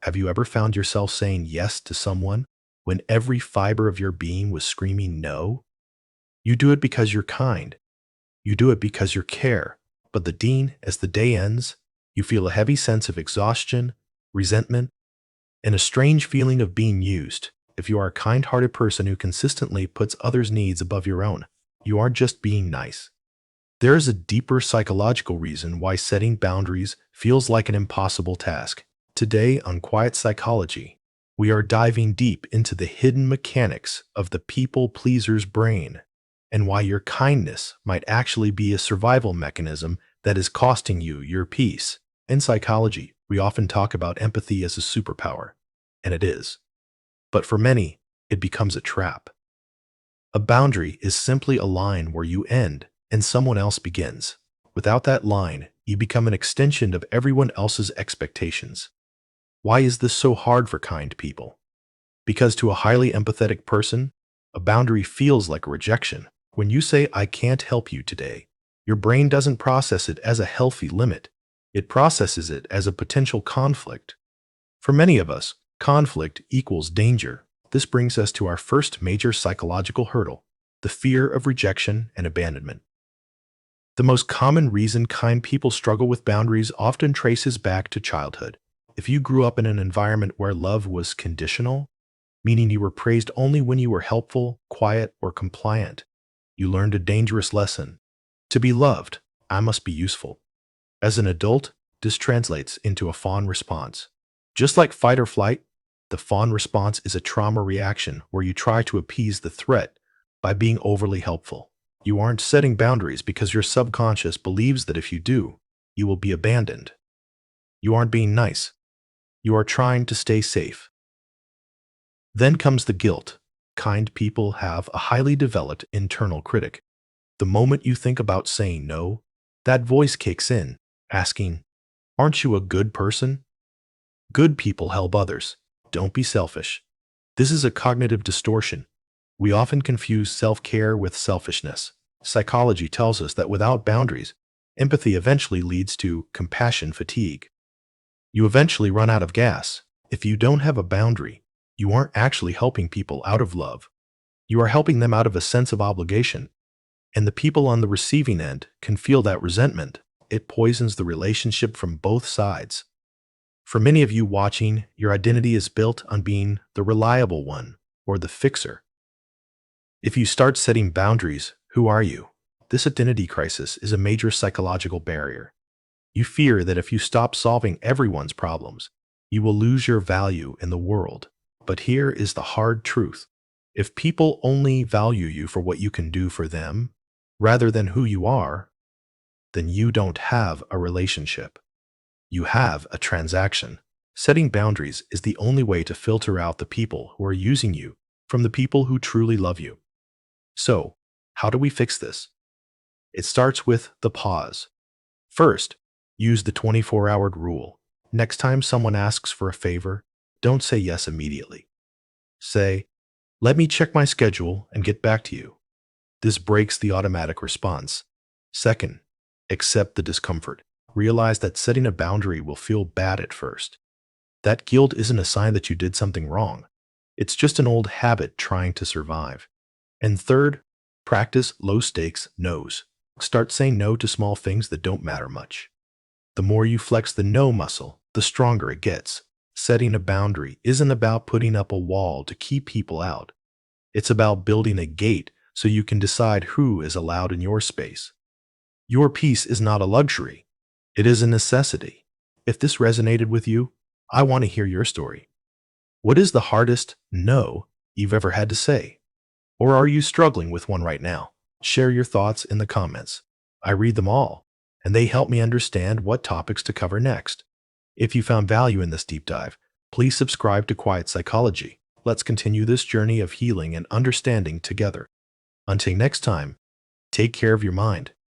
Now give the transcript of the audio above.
Have you ever found yourself saying yes to someone when every fiber of your being was screaming no? You do it because you're kind. You do it because you care. But as the day ends, you feel a heavy sense of exhaustion, resentment, and a strange feeling of being used. If you are a kind-hearted person who consistently puts others' needs above your own, you aren't just being nice. There is a deeper psychological reason why setting boundaries feels like an impossible task. Today on Quiet Psychology, we are diving deep into the hidden mechanics of the people pleaser's brain and why your kindness might actually be a survival mechanism that is costing you your peace. In psychology, we often talk about empathy as a superpower, and it is. But for many, it becomes a trap. A boundary is simply a line where you end and someone else begins. Without that line, you become an extension of everyone else's expectations. Why is this so hard for kind people? Because to a highly empathetic person, a boundary feels like a rejection. When you say, "I can't help you today," your brain doesn't process it as a healthy limit. It processes it as a potential conflict. For many of us, conflict equals danger. This brings us to our first major psychological hurdle, the fear of rejection and abandonment. The most common reason kind people struggle with boundaries often traces back to childhood. If you grew up in an environment where love was conditional, meaning you were praised only when you were helpful, quiet, or compliant, you learned a dangerous lesson. To be loved, I must be useful. As an adult, this translates into a fawn response. Just like fight or flight, the fawn response is a trauma reaction where you try to appease the threat by being overly helpful. You aren't setting boundaries because your subconscious believes that if you do, you will be abandoned. You aren't being nice. You are trying to stay safe. Then comes the guilt. Kind people have a highly developed internal critic. The moment you think about saying no, that voice kicks in, asking, "Aren't you a good person? Good people help others. Don't be selfish." This is a cognitive distortion. We often confuse self-care with selfishness. Psychology tells us that without boundaries, empathy eventually leads to compassion fatigue. You eventually run out of gas. If you don't have a boundary, you aren't actually helping people out of love. You are helping them out of a sense of obligation. And the people on the receiving end can feel that resentment. It poisons the relationship from both sides. For many of you watching, your identity is built on being the reliable one or the fixer. If you start setting boundaries, who are you? This identity crisis is a major psychological barrier. You fear that if you stop solving everyone's problems, you will lose your value in the world. But here is the hard truth. If people only value you for what you can do for them, rather than who you are, then you don't have a relationship. You have a transaction. Setting boundaries is the only way to filter out the people who are using you from the people who truly love you. So, how do we fix this? It starts with the pause. First, use the 24-hour rule. Next time someone asks for a favor, don't say yes immediately. Say, "Let me check my schedule and get back to you." This breaks the automatic response. Second, accept the discomfort. Realize that setting a boundary will feel bad at first. That guilt isn't a sign that you did something wrong. It's just an old habit trying to survive. And third, practice low-stakes no's. Start saying no to small things that don't matter much. The more you flex the no muscle, the stronger it gets. Setting a boundary isn't about putting up a wall to keep people out. It's about building a gate so you can decide who is allowed in your space. Your peace is not a luxury. It is a necessity. If this resonated with you, I want to hear your story. What is the hardest no you've ever had to say? Or are you struggling with one right now? Share your thoughts in the comments. I read them all, and they help me understand what topics to cover next. If you found value in this deep dive, please subscribe to Quiet Psychology. Let's continue this journey of healing and understanding together. Until next time, take care of your mind.